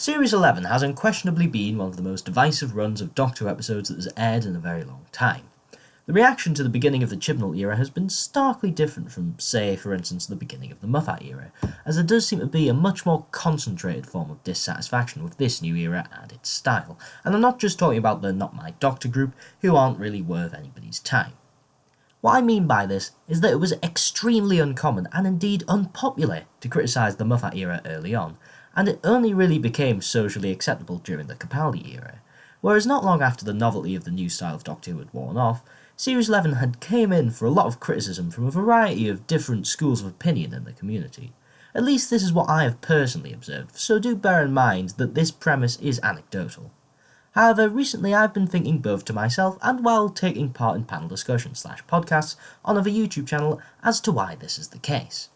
Series 11 has unquestionably been one of the most divisive runs of Doctor Who episodes that has aired in a very long time. The reaction to the beginning of the Chibnall era has been starkly different from, say, for instance, the beginning of the Moffat era, as there does seem to be a much more concentrated form of dissatisfaction with this new era and its style, and I'm not just talking about the Not My Doctor group, who aren't really worth anybody's time. What I mean by this is that it was extremely uncommon and indeed unpopular to criticise the Moffat era early on, and it only really became socially acceptable during the Capaldi era, whereas not long after the novelty of the new style of Doctor Who had worn off, Series 11 had came in for a lot of criticism from a variety of different schools of opinion in the community. At least this is what I have personally observed, so do bear in mind that this premise is anecdotal. However, recently I've been thinking both to myself and while taking part in panel discussions / podcasts on other YouTube channel as to why this is the case.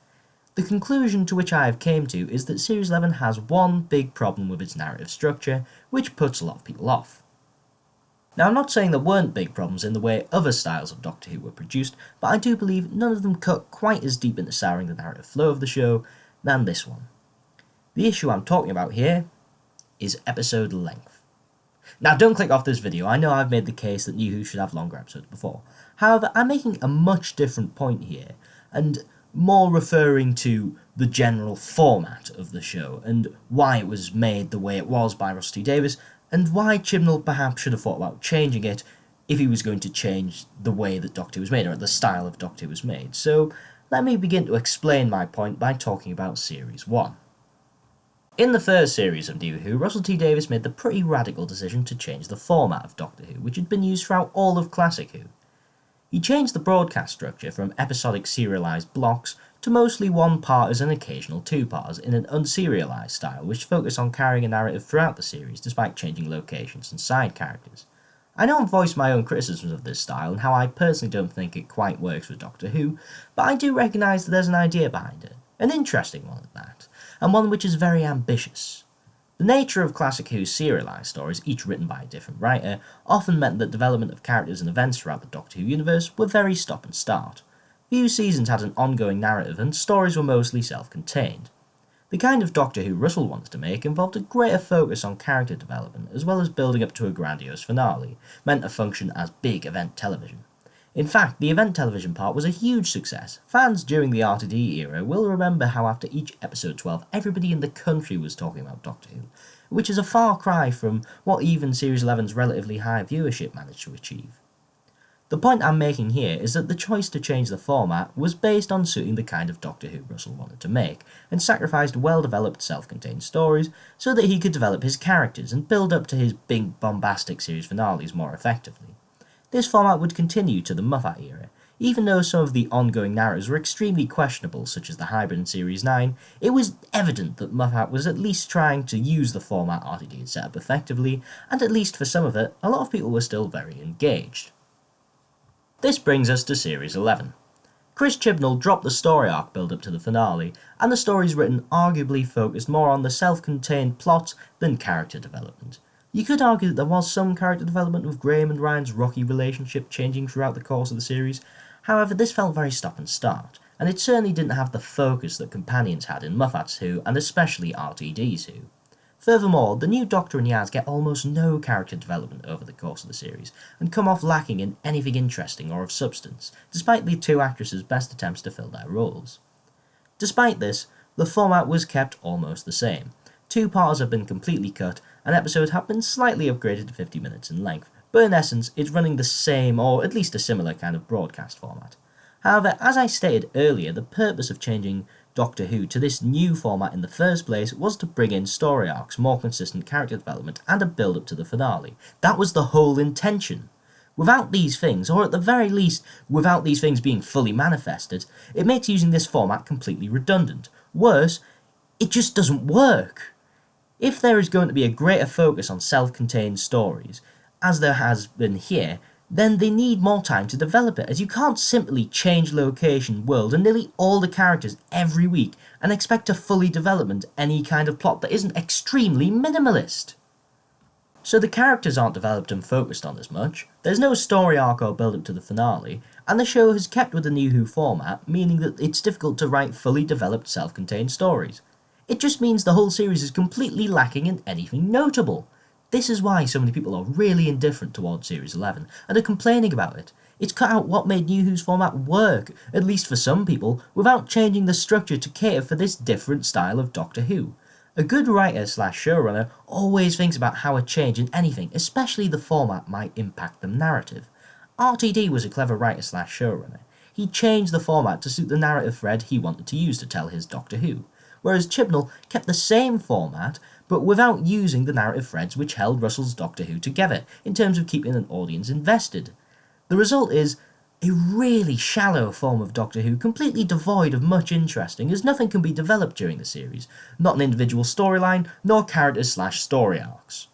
The conclusion to which I have came to is that Series 11 has one big problem with its narrative structure, which puts a lot of people off. Now I'm not saying there weren't big problems in the way other styles of Doctor Who were produced, but I do believe none of them cut quite as deep into souring the narrative flow of the show than this one. The issue I'm talking about here is episode length. Now don't click off this video, I know I've made the case that New Who should have longer episodes before. However, I'm making a much different point here, and more referring to the general format of the show, and why it was made the way it was by Russell T Davies, and why Chibnall perhaps should have thought about changing it if he was going to change the way that Doctor Who was made, or the style of Doctor Who was made. So let me begin to explain my point by talking about Series 1. In the first series of New Who, Russell T Davies made the pretty radical decision to change the format of Doctor Who, which had been used throughout all of Classic Who. He changed the broadcast structure from episodic serialised blocks to mostly one-parters and occasional two-parters in an unserialised style which focused on carrying a narrative throughout the series despite changing locations and side characters. I know I've voiced my own criticisms of this style and how I personally don't think it quite works with Doctor Who, but I do recognise that there's an idea behind it, an interesting one at that, and one which is very ambitious. The nature of Classic Who's serialised stories, each written by a different writer, often meant that development of characters and events throughout the Doctor Who universe were very stop and start. Few seasons had an ongoing narrative and stories were mostly self-contained. The kind of Doctor Who Russell wanted to make involved a greater focus on character development as well as building up to a grandiose finale, meant to function as big event television. In fact, the event television part was a huge success. Fans during the RTD era will remember how after each episode 12 everybody in the country was talking about Doctor Who, which is a far cry from what even Series 11's relatively high viewership managed to achieve. The point I'm making here is that the choice to change the format was based on suiting the kind of Doctor Who Russell wanted to make, and sacrificed well-developed self-contained stories so that he could develop his characters and build up to his big bombastic series finales more effectively. This format would continue to the Moffat era. Even though some of the ongoing narratives were extremely questionable, such as the hybrid in Series 9, it was evident that Moffat was at least trying to use the format RTD had set up effectively, and at least for some of it, a lot of people were still very engaged. This brings us to Series 11. Chris Chibnall dropped the story arc build-up to the finale, and the stories written arguably focused more on the self-contained plot than character development. You could argue that there was some character development with Graham and Ryan's rocky relationship changing throughout the course of the series, however this felt very stop and start, and it certainly didn't have the focus that Companions had in Moffat's Who, and especially RTD's Who. Furthermore, the new Doctor and Yaz get almost no character development over the course of the series, and come off lacking in anything interesting or of substance, despite the two actresses' best attempts to fill their roles. Despite this, the format was kept almost the same. Two-parters have been completely cut, and episodes have been slightly upgraded to 50 minutes in length, but in essence it's running the same or at least a similar kind of broadcast format. However, as I stated earlier, the purpose of changing Doctor Who to this new format in the first place was to bring in story arcs, more consistent character development, and a build-up to the finale. That was the whole intention. Without these things, or at the very least, without these things being fully manifested, it makes using this format completely redundant. Worse, it just doesn't work. If there is going to be a greater focus on self-contained stories, as there has been here, then they need more time to develop it, as you can't simply change location, world, and nearly all the characters every week and expect to fully develop any kind of plot that isn't extremely minimalist. So the characters aren't developed and focused on as much, there's no story arc or build-up to the finale, and the show has kept with the New Who format, meaning that it's difficult to write fully developed self-contained stories. It just means the whole series is completely lacking in anything notable. This is why so many people are really indifferent towards Series 11 and are complaining about it. It's cut out what made New Who's format work, at least for some people, without changing the structure to cater for this different style of Doctor Who. A good writer/showrunner always thinks about how a change in anything, especially the format, might impact the narrative. RTD was a clever writer/showrunner. He changed the format to suit the narrative thread he wanted to use to tell his Doctor Who, whereas Chibnall kept the same format but without using the narrative threads which held Russell's Doctor Who together in terms of keeping an audience invested. The result is a really shallow form of Doctor Who, completely devoid of much interesting, as nothing can be developed during the series, not an individual storyline, nor characters/story arcs.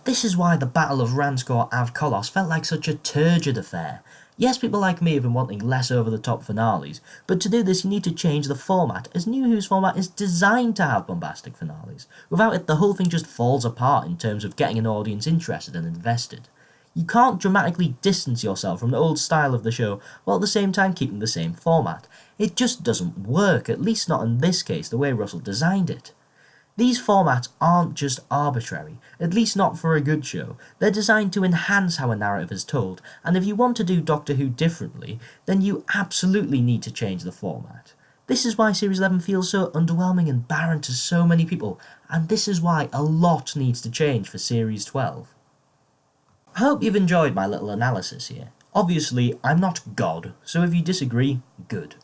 This is why the Battle of Ranskoor Av Kolos felt like such a turgid affair. Yes, people like me have been wanting less over-the-top finales, but to do this you need to change the format, as New Who's format is designed to have bombastic finales. Without it, the whole thing just falls apart in terms of getting an audience interested and invested. You can't dramatically distance yourself from the old style of the show while at the same time keeping the same format. It just doesn't work, at least not in this case the way Russell designed it. These formats aren't just arbitrary, at least not for a good show. They're designed to enhance how a narrative is told, and if you want to do Doctor Who differently, then you absolutely need to change the format. This is why Series 11 feels so underwhelming and barren to so many people, and this is why a lot needs to change for Series 12. I hope you've enjoyed my little analysis here. Obviously, I'm not God, so if you disagree, good.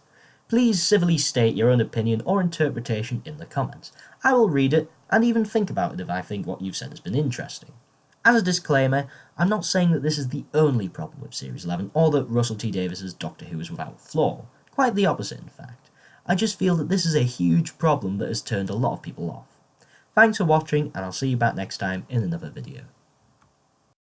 Please civilly state your own opinion or interpretation in the comments. I will read it and even think about it if I think what you've said has been interesting. As a disclaimer, I'm not saying that this is the only problem with Series 11 or that Russell T Davies's Doctor Who is without flaw. Quite the opposite, in fact. I just feel that this is a huge problem that has turned a lot of people off. Thanks for watching, and I'll see you back next time in another video.